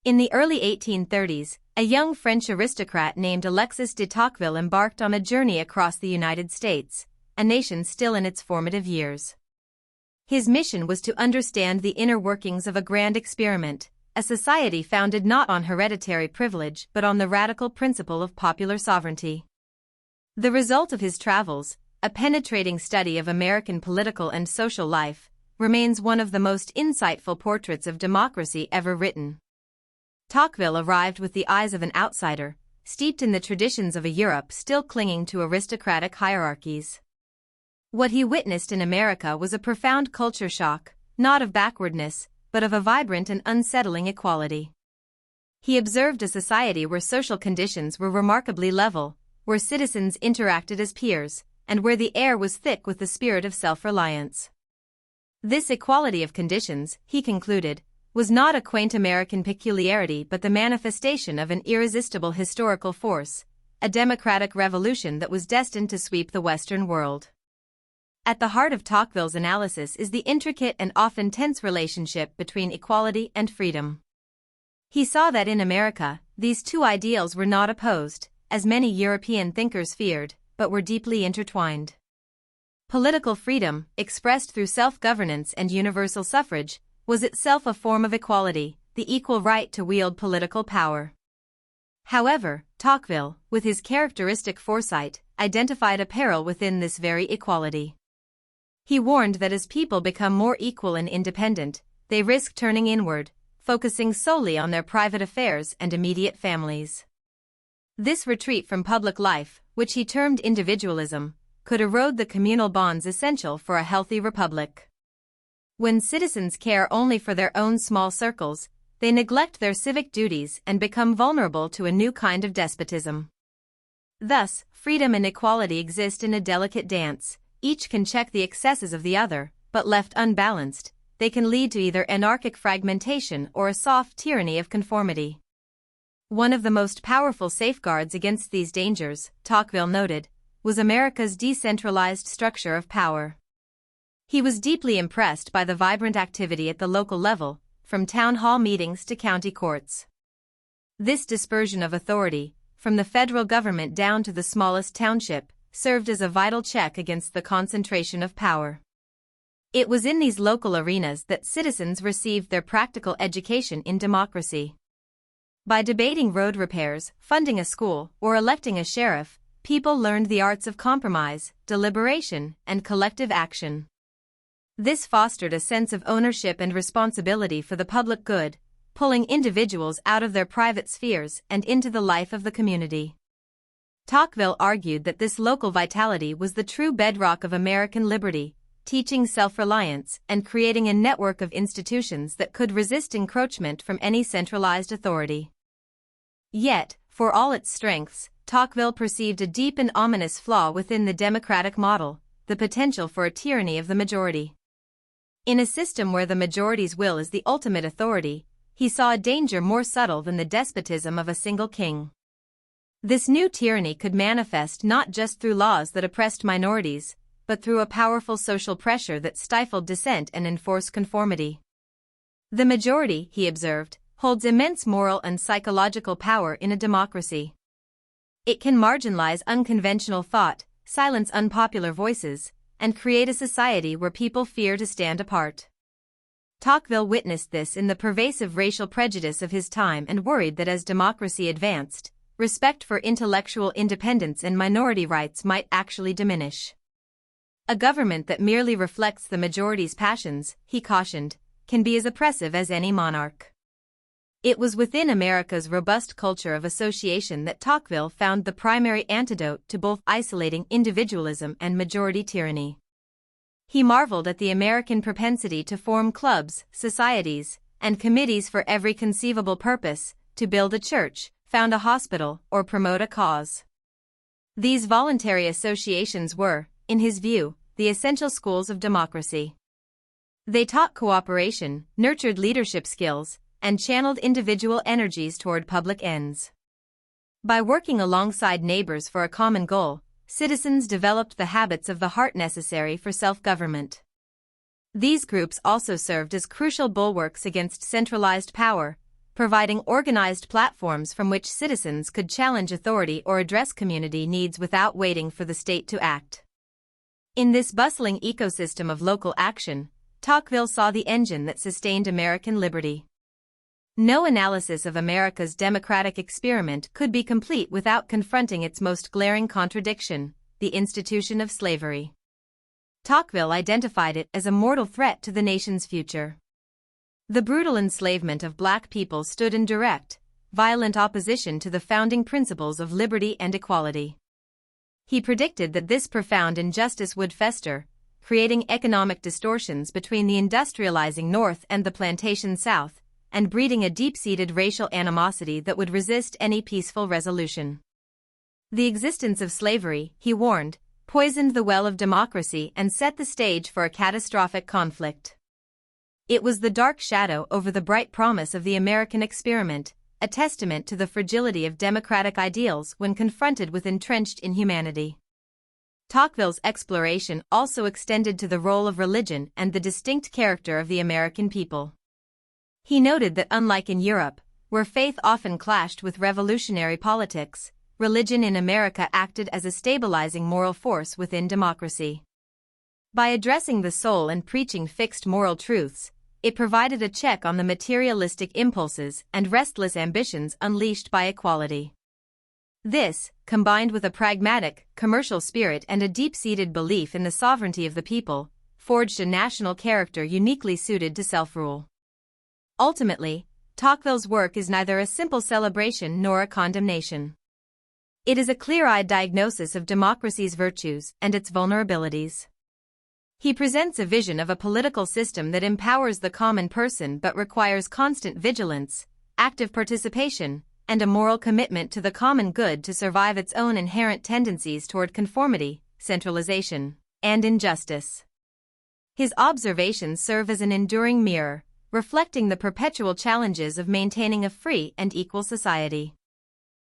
In the early 1830s, a young French aristocrat named Alexis de Tocqueville embarked on a journey across the United States, a nation still in its formative years. His mission was to understand the inner workings of a grand experiment, a society founded not on hereditary privilege but on the radical principle of popular sovereignty. The result of his travels, a penetrating study of American political and social life, remains one of the most insightful portraits of democracy ever written. Tocqueville arrived with the eyes of an outsider, steeped in the traditions of a Europe still clinging to aristocratic hierarchies. What he witnessed in America was a profound culture shock, not of backwardness, but of a vibrant and unsettling equality. He observed a society where social conditions were remarkably level, where citizens interacted as peers, and where the air was thick with the spirit of self-reliance. This equality of conditions, he concluded, was not a quaint American peculiarity but the manifestation of an irresistible historical force, a democratic revolution that was destined to sweep the Western world. At the heart of Tocqueville's analysis is the intricate and often tense relationship between equality and freedom. He saw that in America, these two ideals were not opposed, as many European thinkers feared, but were deeply intertwined. Political freedom, expressed through self-governance and universal suffrage, was itself a form of equality, the equal right to wield political power. However, Tocqueville, with his characteristic foresight, identified a peril within this very equality. He warned that as people become more equal and independent, they risk turning inward, focusing solely on their private affairs and immediate families. This retreat from public life, which he termed individualism, could erode the communal bonds essential for a healthy republic. When citizens care only for their own small circles, they neglect their civic duties and become vulnerable to a new kind of despotism. Thus, freedom and equality exist in a delicate dance. Each can check the excesses of the other, but left unbalanced, they can lead to either anarchic fragmentation or a soft tyranny of conformity. One of the most powerful safeguards against these dangers, Tocqueville noted, was America's decentralized structure of power. He was deeply impressed by the vibrant activity at the local level, from town hall meetings to county courts. This dispersion of authority, from the federal government down to the smallest township, served as a vital check against the concentration of power. It was in these local arenas that citizens received their practical education in democracy. By debating road repairs, funding a school, or electing a sheriff, people learned the arts of compromise, deliberation, and collective action. This fostered a sense of ownership and responsibility for the public good, pulling individuals out of their private spheres and into the life of the community. Tocqueville argued that this local vitality was the true bedrock of American liberty, teaching self-reliance and creating a network of institutions that could resist encroachment from any centralized authority. Yet, for all its strengths, Tocqueville perceived a deep and ominous flaw within the democratic model, the potential for a tyranny of the majority. In a system where the majority's will is the ultimate authority, he saw a danger more subtle than the despotism of a single king. This new tyranny could manifest not just through laws that oppressed minorities, but through a powerful social pressure that stifled dissent and enforced conformity. The majority, he observed, holds immense moral and psychological power in a democracy. It can marginalize unconventional thought, silence unpopular voices, and create a society where people fear to stand apart. Tocqueville witnessed this in the pervasive racial prejudice of his time and worried that as democracy advanced, respect for intellectual independence and minority rights might actually diminish. A government that merely reflects the majority's passions, he cautioned, can be as oppressive as any monarch. It was within America's robust culture of association that Tocqueville found the primary antidote to both isolating individualism and majority tyranny. He marveled at the American propensity to form clubs, societies, and committees for every conceivable purpose, to build a church, found a hospital, or promote a cause. These voluntary associations were, in his view, the essential schools of democracy. They taught cooperation, nurtured leadership skills, and channeled individual energies toward public ends. By working alongside neighbors for a common goal, citizens developed the habits of the heart necessary for self-government. These groups also served as crucial bulwarks against centralized power, providing organized platforms from which citizens could challenge authority or address community needs without waiting for the state to act. In this bustling ecosystem of local action, Tocqueville saw the engine that sustained American liberty. No analysis of America's democratic experiment could be complete without confronting its most glaring contradiction, the institution of slavery. Tocqueville identified it as a mortal threat to the nation's future. The brutal enslavement of black people stood in direct, violent opposition to the founding principles of liberty and equality. He predicted that this profound injustice would fester, creating economic distortions between the industrializing North and the plantation South, and breeding a deep-seated racial animosity that would resist any peaceful resolution. The existence of slavery, he warned, poisoned the well of democracy and set the stage for a catastrophic conflict. It was the dark shadow over the bright promise of the American experiment, a testament to the fragility of democratic ideals when confronted with entrenched inhumanity. Tocqueville's exploration also extended to the role of religion and the distinct character of the American people. He noted that unlike in Europe, where faith often clashed with revolutionary politics, religion in America acted as a stabilizing moral force within democracy. By addressing the soul and preaching fixed moral truths, it provided a check on the materialistic impulses and restless ambitions unleashed by equality. This, combined with a pragmatic, commercial spirit and a deep-seated belief in the sovereignty of the people, forged a national character uniquely suited to self-rule. Ultimately, Tocqueville's work is neither a simple celebration nor a condemnation. It is a clear-eyed diagnosis of democracy's virtues and its vulnerabilities. He presents a vision of a political system that empowers the common person but requires constant vigilance, active participation, and a moral commitment to the common good to survive its own inherent tendencies toward conformity, centralization, and injustice. His observations serve as an enduring mirror, reflecting the perpetual challenges of maintaining a free and equal society.